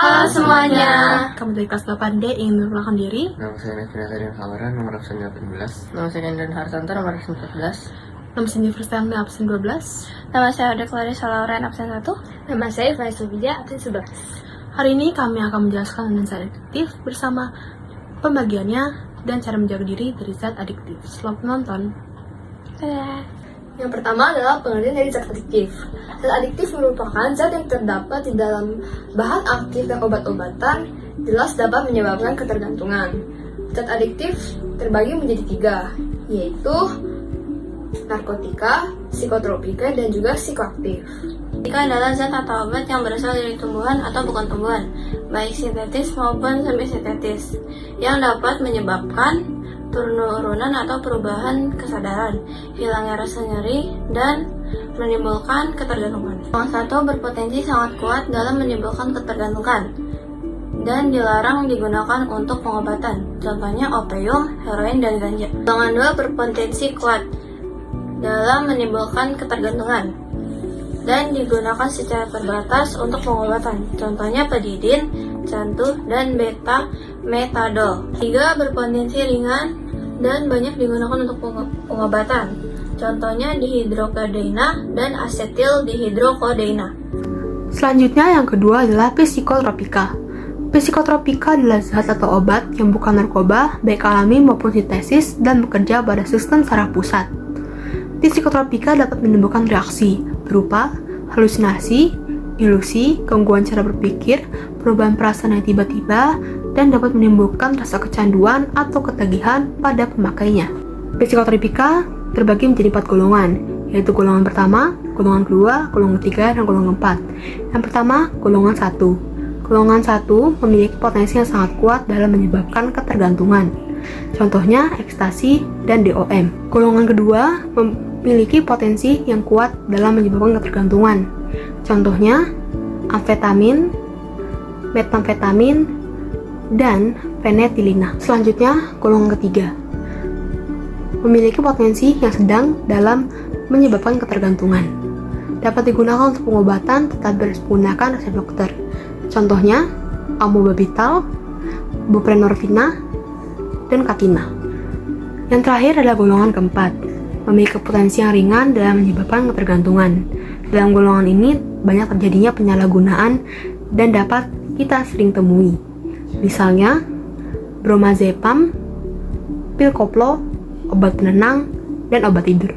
Halo semuanya. Kamu dari kelas 8D ingin memperkenalkan diri? Nama saya Nefina Tarian Hawara, nomor absen 18. Nama saya Nendran Hartanto, nomor absen 14. Nama saya Universitas absen 12. Nama saya Ode Clarissa Lauren, absen 1. Nama saya Faisul Bija, absen 11. Hari ini kami akan menjelaskan tentang zat adiktif bersama pembagiannya dan cara menjaga diri dari zat adiktif. Selamat menonton. Yang pertama adalah pengertian dari zat adiktif. Zat adiktif merupakan zat yang terdapat di dalam bahan aktif dan obat-obatan, jelas dapat menyebabkan ketergantungan. Zat adiktif terbagi menjadi 3, yaitu narkotika, psikotropika, dan juga psikoaktif. Narkotika adalah zat atau obat yang berasal dari tumbuhan atau bukan tumbuhan, baik sintetis maupun semi-sintetis, yang dapat menyebabkan penurunan atau perubahan kesadaran, hilangnya rasa nyeri, dan menimbulkan ketergantungan. Golongan 1 berpotensi sangat kuat dalam menimbulkan ketergantungan dan dilarang digunakan untuk pengobatan, contohnya opium, heroin, dan ganja. Golongan 2 berpotensi kuat dalam menimbulkan ketergantungan dan digunakan secara terbatas untuk pengobatan, contohnya pedidin, cantu, dan beta-metadol. 3 berpotensi ringan dan banyak digunakan untuk pengobatan, contohnya dihidrokodeina dan asetil dihidrokodeina. Selanjutnya yang kedua adalah psikotropika. Psikotropika adalah zat atau obat yang bukan narkoba, baik alami maupun sintesis, dan bekerja pada sistem saraf pusat. Psikotropika dapat menimbulkan reaksi berupa halusinasi, ilusi, gangguan cara berpikir, perubahan perasaan yang tiba-tiba, dan dapat menimbulkan rasa kecanduan atau ketagihan pada pemakainya. Psikotropika terbagi menjadi 4 golongan, yaitu golongan pertama, golongan kedua, golongan ketiga, dan golongan keempat. Yang pertama, golongan 1. Golongan 1 memiliki potensi yang sangat kuat dalam menyebabkan ketergantungan. Contohnya ekstasi dan DOM. Golongan kedua memiliki potensi yang kuat dalam menyebabkan ketergantungan. Contohnya amfetamin, metamfetamin, dan fenetilina. Selanjutnya, golongan ketiga memiliki potensi yang sedang dalam menyebabkan ketergantungan. Dapat digunakan untuk pengobatan tetapi harus menggunakan resep dokter. Contohnya amobabital, buprenorfina, dan katina. Yang terakhir adalah golongan keempat, memiliki potensi yang ringan dalam menyebabkan ketergantungan. Dalam golongan ini banyak terjadinya penyalahgunaan dan dapat kita sering temui. Misalnya bromazepam, pil koplo, obat penenang, dan obat tidur.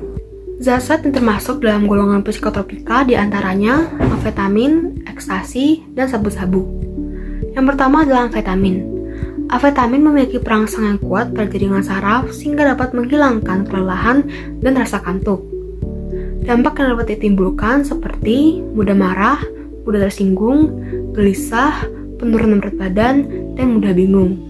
Zat-zat yang termasuk dalam golongan psikotropika diantaranya amfetamin, ekstasi, dan sabu-sabu. Yang pertama adalah amfetamin. Amfetamin memiliki perangsang yang kuat pada jaringan saraf sehingga dapat menghilangkan kelelahan dan rasa kantuk. Dampak yang dapat ditimbulkan seperti mudah marah, mudah tersinggung, gelisah, penurunan berat badan, dan mudah bingung.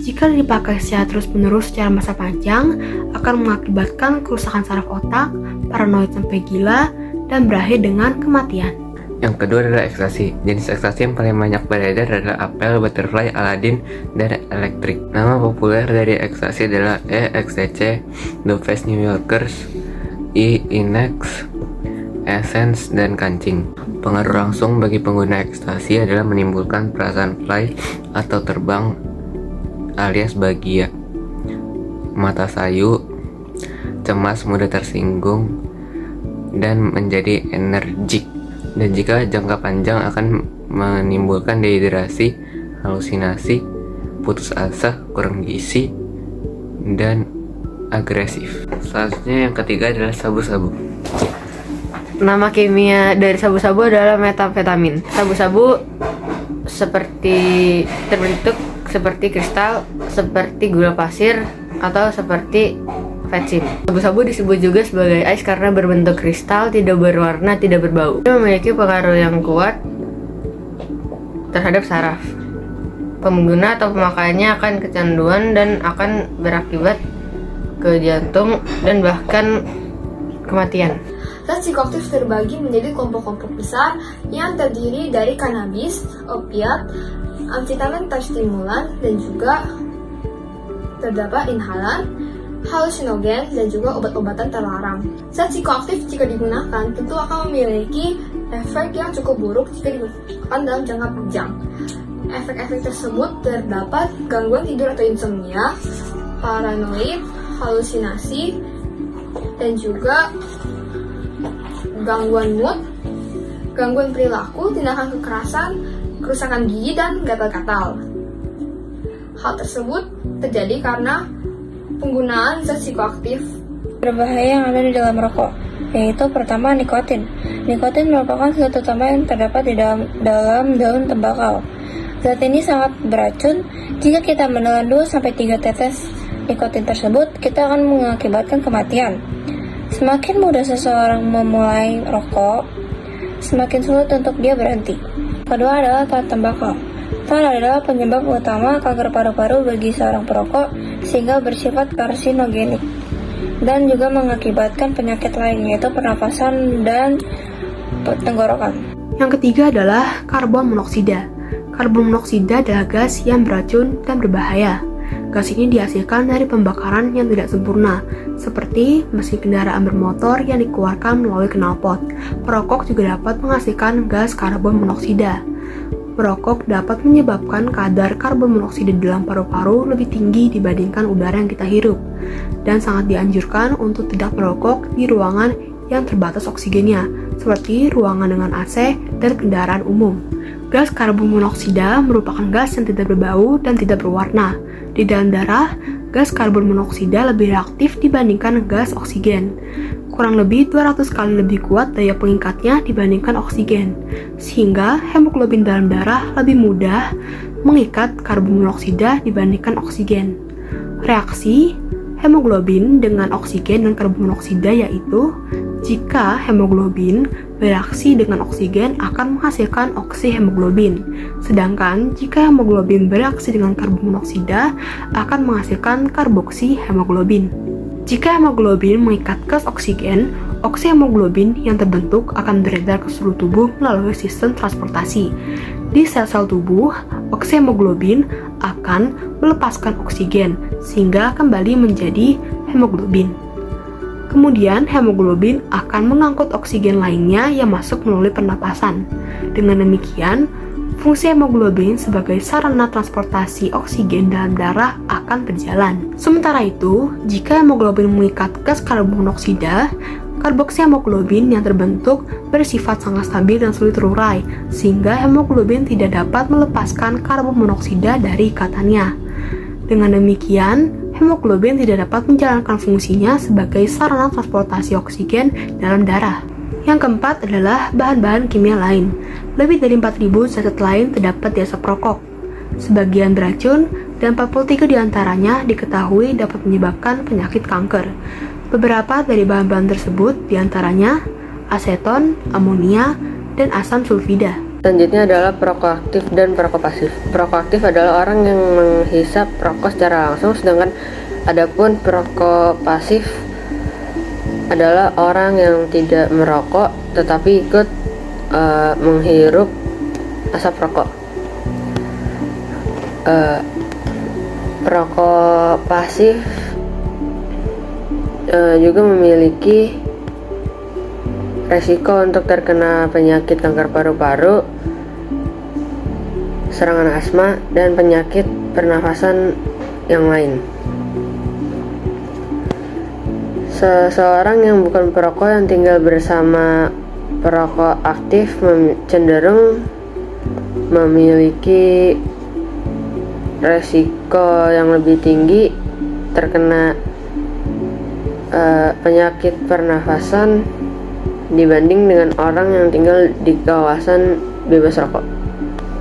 Jika dipakai secara terus-menerus secara masa panjang, akan mengakibatkan kerusakan saraf otak, paranoid sampai gila, dan berakhir dengan kematian. Yang kedua adalah ekstasi. Jenis ekstasi yang paling banyak beredar adalah apel, butterfly, aladin, dan elektrik. Nama populer dari ekstasi adalah EXTC, Dopes New Yorkers, E-Inex, Essence, dan kancing. Pengaruh langsung bagi pengguna ekstasi adalah menimbulkan perasaan fly atau terbang alias bahagia, mata sayu, cemas, mudah tersinggung, dan menjadi energik. Dan jika jangka panjang akan menimbulkan dehidrasi, halusinasi, putus asa, kurang gizi, dan agresif. Selanjutnya yang ketiga adalah sabu-sabu. Nama kimia dari sabu-sabu adalah metamfetamin. Sabu-sabu terbentuk seperti kristal, seperti gula pasir, atau seperti vetsin. Sabu-sabu disebut juga sebagai ice karena berbentuk kristal, tidak berwarna, tidak berbau. Ini memiliki pengaruh yang kuat terhadap saraf. Pengguna atau pemakaiannya akan kecanduan dan akan berakibat ke jantung dan bahkan kematian. Zat psikoaktif terbagi menjadi kelompok-kelompok besar yang terdiri dari kanabis, opiat, amfetamin stimulan, dan juga terdapat inhalan, halusinogen, dan juga obat-obatan terlarang. Zat psikoaktif jika digunakan tentu akan memiliki efek yang cukup buruk jika digunakan dalam jangka panjang. efek-efek tersebut terdapat gangguan tidur atau insomnia, paranoid, halusinasi, dan juga gangguan mood, gangguan perilaku, tindakan kekerasan, kerusakan gigi, dan gatal-gatal. Hal tersebut terjadi karena penggunaan zat psikoaktif Berbahaya yang ada di dalam rokok, yaitu pertama nikotin. Nikotin merupakan zat utama yang terdapat di dalam daun tembakau. Zat ini sangat beracun. Jika kita menelan 2-3 tetes nikotin tersebut, kita akan mengakibatkan kematian. Semakin mudah seseorang memulai rokok, semakin sulit untuk dia berhenti. Kedua adalah tar tembakau. Tar adalah penyebab utama kanker paru-paru bagi seorang perokok sehingga bersifat karsinogenik dan juga mengakibatkan penyakit lain yaitu pernafasan dan tenggorokan. Yang ketiga adalah karbon monoksida. Karbon monoksida adalah gas yang beracun dan berbahaya. Gas ini dihasilkan dari pembakaran yang tidak sempurna, seperti mesin kendaraan bermotor yang dikeluarkan melalui knalpot. Perokok juga dapat menghasilkan gas karbon monoksida. Merokok dapat menyebabkan kadar karbon monoksida dalam paru-paru lebih tinggi dibandingkan udara yang kita hirup, dan sangat dianjurkan untuk tidak merokok di ruangan yang terbatas oksigennya, seperti ruangan dengan AC dan kendaraan umum. Gas karbon monoksida merupakan gas yang tidak berbau dan tidak berwarna. Di dalam darah, gas karbon monoksida lebih reaktif dibandingkan gas oksigen. Kurang lebih 200 kali lebih kuat daya pengikatnya dibandingkan oksigen, sehingga hemoglobin dalam darah lebih mudah mengikat karbon monoksida dibandingkan oksigen. Reaksi hemoglobin dengan oksigen dan karbon monoksida yaitu jika hemoglobin bereaksi dengan oksigen akan menghasilkan oksihemoglobin, sedangkan jika hemoglobin bereaksi dengan karbon monoksida akan menghasilkan karboksihemoglobin. Jika hemoglobin mengikat ke oksigen, oksihemoglobin yang terbentuk akan beredar ke seluruh tubuh melalui sistem transportasi. Di sel-sel tubuh, oksihemoglobin akan melepaskan oksigen sehingga kembali menjadi hemoglobin. Kemudian hemoglobin akan mengangkut oksigen lainnya yang masuk melalui pernapasan. Dengan demikian, fungsi hemoglobin sebagai sarana transportasi oksigen dalam darah akan berjalan. Sementara itu, jika hemoglobin mengikat gas karbon monoksida, karboksihemoglobin yang terbentuk bersifat sangat stabil dan sulit terurai, sehingga hemoglobin tidak dapat melepaskan karbon monoksida dari ikatannya. Dengan demikian, hemoglobin tidak dapat menjalankan fungsinya sebagai sarana transportasi oksigen dalam darah. Yang keempat adalah bahan-bahan kimia lain. Lebih dari 4.000 zat lain terdapat di asap rokok. Sebagian beracun dan 43 diantaranya diketahui dapat menyebabkan penyakit kanker. Beberapa dari bahan-bahan tersebut diantaranya aseton, amonia, dan asam sulfida. Selanjutnya adalah perokok aktif dan perokok pasif. Perokok aktif adalah orang yang menghisap rokok secara langsung, sedangkan adapun perokok pasif adalah orang yang tidak merokok tetapi ikut menghirup asap rokok. Perokok pasif juga memiliki resiko untuk terkena penyakit kanker paru-paru, serangan asma, dan penyakit pernafasan yang lain. Seseorang yang bukan perokok yang tinggal bersama perokok aktif cenderung memiliki resiko yang lebih tinggi terkena penyakit pernafasan dibanding dengan orang yang tinggal di kawasan bebas rokok.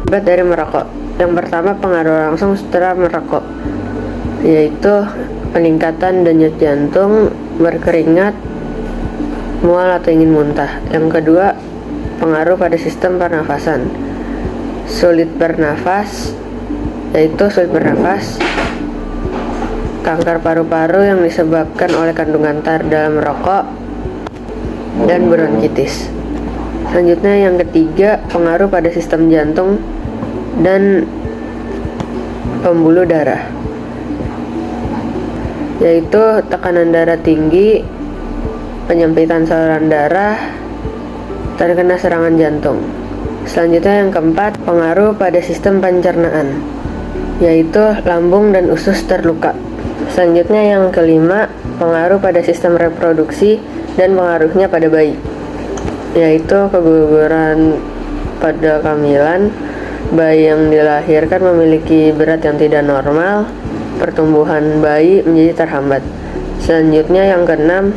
Akibat dari merokok. Yang pertama, pengaruh langsung setelah merokok, yaitu peningkatan denyut jantung, berkeringat, mual atau ingin muntah. Yang kedua, pengaruh pada sistem pernafasan, sulit bernafas, yaitu sulit bernafas, kanker paru-paru yang disebabkan oleh kandungan tar dalam rokok, dan bronkitis. Selanjutnya yang ketiga, pengaruh pada sistem jantung dan pembuluh darah, yaitu tekanan darah tinggi, penyempitan saluran darah, terkena serangan jantung. Selanjutnya yang keempat, pengaruh pada sistem pencernaan, yaitu lambung dan usus terluka. Selanjutnya yang kelima, pengaruh pada sistem reproduksi dan pengaruhnya pada bayi, yaitu keguguran pada kehamilan, bayi yang dilahirkan memiliki berat yang tidak normal, pertumbuhan bayi menjadi terhambat. Selanjutnya yang keenam,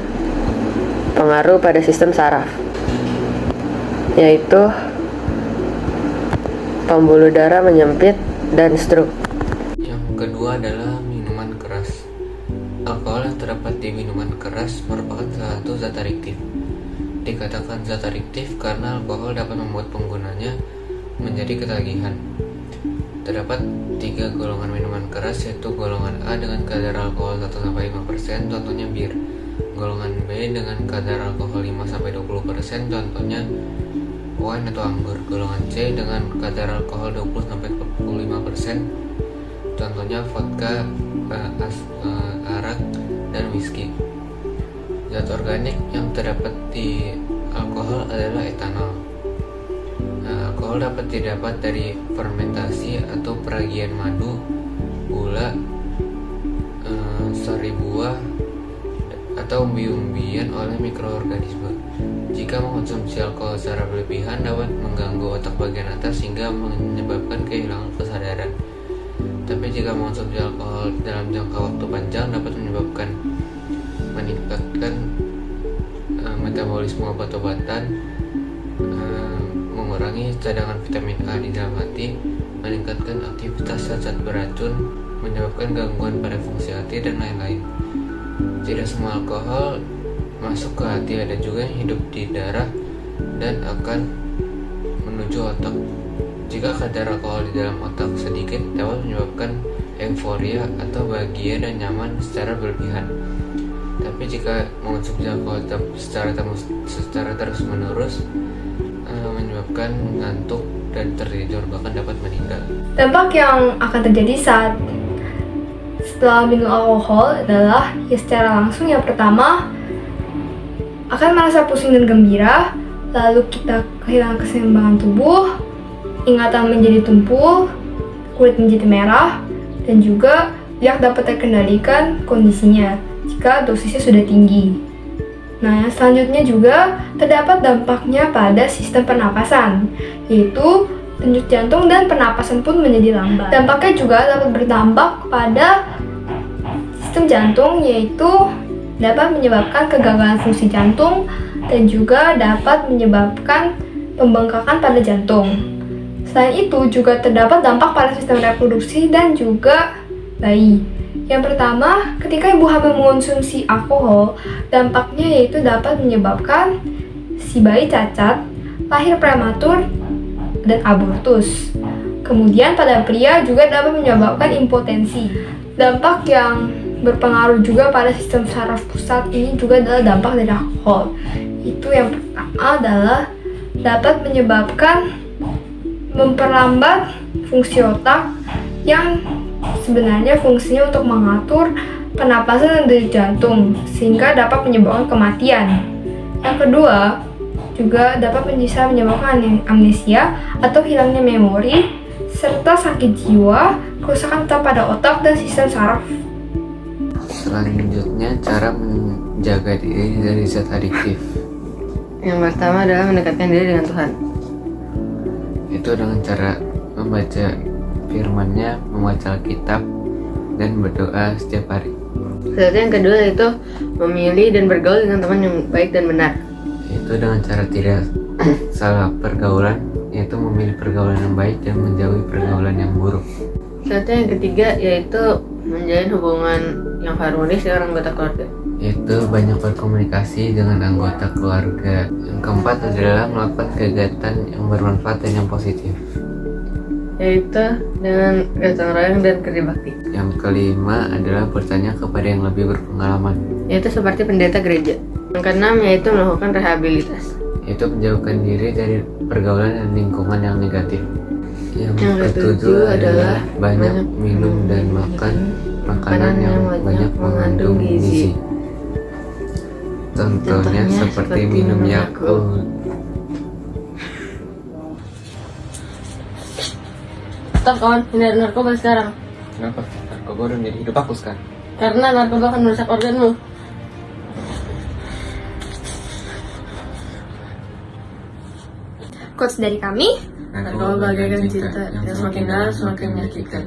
pengaruh pada sistem saraf, yaitu pembuluh darah menyempit dan stroke. Yang kedua adalah minuman keras. Alkohol yang terdapat di minuman keras merupakan salah satu zat adiktif. Dikatakan zat adiktif karena alkohol dapat membuat penggunanya menjadi ketagihan. Terdapat 3 golongan minuman keras, yaitu golongan A dengan kadar alkohol 1-5%, contohnya bir. Golongan B dengan kadar alkohol 5-20%, contohnya wine atau anggur. Golongan C dengan kadar alkohol 20-45%, contohnya vodka, arak, dan whisky. Zat organik yang terdapat di alkohol adalah etanol. Alkohol dapat didapat dari fermentasi atau peragian madu, gula, sari buah, atau umbi-umbian oleh mikroorganisme. Jika mengkonsumsi alkohol secara berlebihan dapat mengganggu otak bagian atas hingga menyebabkan kehilangan kesadaran. Tapi jika mengkonsumsi alkohol dalam jangka waktu panjang dapat meningkatkan metabolisme obat-obatan, mengurangi cadangan vitamin A di dalam hati, meningkatkan aktivitas zat-zat beracun, menyebabkan gangguan pada fungsi hati, dan lain-lain. Tidak semua alkohol masuk ke hati, ada juga yang hidup di darah dan akan menuju otak. Jika kadar alkohol di dalam otak sedikit dapat menyebabkan euforia atau bahagia dan nyaman secara berlebihan. Tapi jika mengonsumsi alkohol secara terus-menerus menyebabkan ngantuk dan tertidur, bahkan dapat meninggal. Dampak yang akan terjadi saat setelah minum alkohol adalah secara langsung yang pertama akan merasa pusing dan gembira, lalu kita kehilangan keseimbangan tubuh, ingatan menjadi tumpul, kulit menjadi merah, dan juga tidak dapat terkendalikan kondisinya jika dosisnya sudah tinggi. Nah, yang selanjutnya juga terdapat dampaknya pada sistem pernapasan, yaitu denyut jantung dan pernapasan pun menjadi lambat. Dampaknya juga dapat berdampak pada sistem jantung, yaitu dapat menyebabkan kegagalan fungsi jantung dan juga dapat menyebabkan pembengkakan pada jantung. Selain itu juga terdapat dampak pada sistem reproduksi dan juga bayi. Yang pertama, ketika ibu hamil mengonsumsi alkohol, dampaknya yaitu dapat menyebabkan si bayi cacat, lahir prematur, dan abortus. Kemudian pada pria juga dapat menyebabkan impotensi. Dampak yang berpengaruh juga pada sistem saraf pusat ini juga adalah dampak dari alkohol. Itu yang pertama adalah dapat menyebabkan memperlambat fungsi otak yang sebenarnya fungsinya untuk mengatur pernapasan dan denyut jantung, sehingga dapat menyebabkan kematian. Yang kedua, juga dapat bisa menyebabkan amnesia atau hilangnya memori, serta sakit jiwa, kerusakan pada otak dan sistem saraf. Selanjutnya, cara menjaga diri dari zat adiktif. Yang pertama adalah mendekatkan diri dengan Tuhan. Itu dengan cara membaca firman-Nya, membaca Alkitab, dan berdoa setiap hari. Selanjutnya yang kedua yaitu memilih dan bergaul dengan teman yang baik dan benar. Itu dengan cara tidak salah pergaulan, yaitu memilih pergaulan yang baik dan menjauhi pergaulan yang buruk. Selanjutnya yang ketiga yaitu menjalin hubungan yang harmonis dengan anggota keluarga. Yaitu banyak berkomunikasi dengan anggota keluarga. Yang keempat adalah melakukan kegiatan yang bermanfaat dan yang positif, Yaitu dengan gotong royong dan kerja bakti. Yang kelima adalah bertanya kepada yang lebih berpengalaman, Yaitu seperti pendeta gereja. Yang keenam yaitu melakukan rehabilitas. yaitu menjauhkan diri dari pergaulan dan lingkungan yang negatif. Yang ketujuh ketujuh adalah adalah banyak minum dan makan makanan yang banyak mengandung gizi. Contohnya seperti minum Yakult. Stop kawan, hindari narkoba sekarang. Kenapa? Narkoba udah menjadi hidup aku sekarang. Karena narkoba akan merusak organmu. Quotes dari kami, Narkoba bagaikan cinta yang semakin dalam semakin menyakitkan.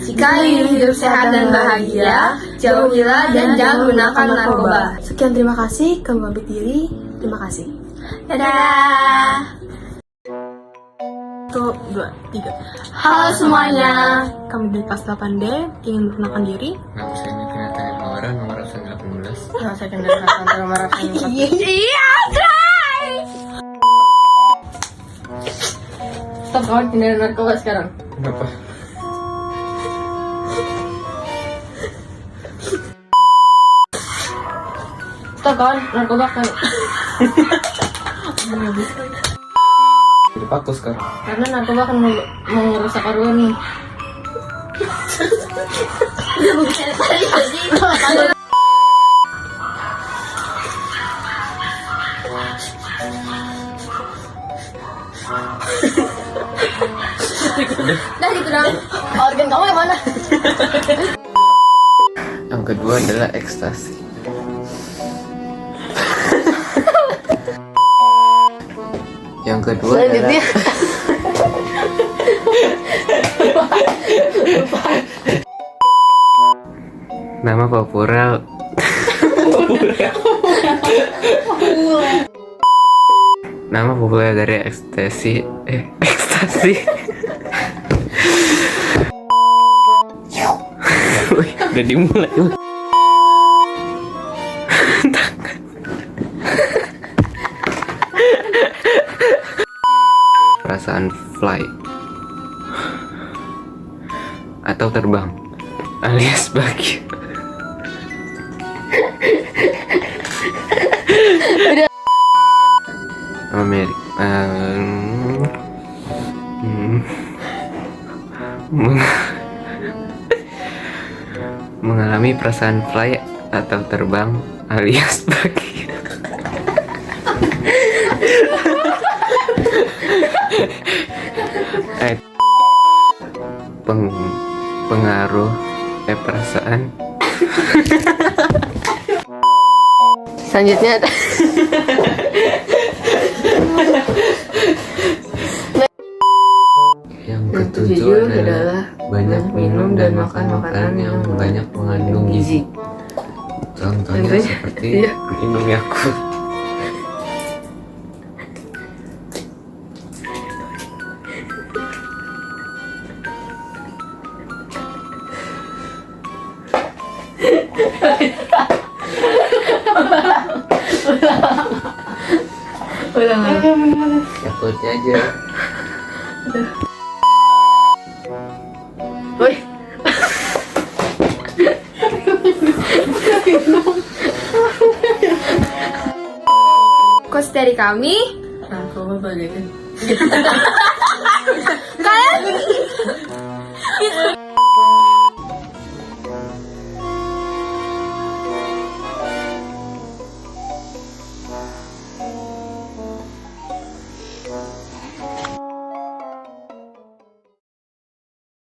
jika ingin hidup sehat dan bahagia, jauhilah dan jangan gunakan narkoba. Sekian, terima kasih. Kami pamit diri. Terima kasih. Dadah! 1, 2, 3. Halo semuanya. Kami dari kelas 8D ingin memperkenalkan diri. Nama saya Nivina Tani Pawara, nomor absen 18. Nah, saya kendali antara marah dan Iya, try! Stop kawan, hindari narkoba sekarang. Kenapa? Stop kawan, narkoba akan Hidup aku sekarang. karena narkoba akan merusak organmu. Dah gitu dong. Organ kamu yang mana? Yang kedua adalah ekstasi. Yang kedua Selanjutnya. nama populer. Nama populer dari ekstasi. Wih, udah dimulai. Perasaan fly atau terbang alias bahagia. Mengalami perasaan fly atau terbang alias bahagia. Pengaruh perasaan. Selanjutnya ada Yang ketujuh ketujuh adalah banyak minum dan makan makanan yang banyak mengandung gizi. Contohnya Contohnya, seperti iya. minum Yakult. Yakultnya aja. Woi, Quotes dari kami, narkoba bagaikan kalian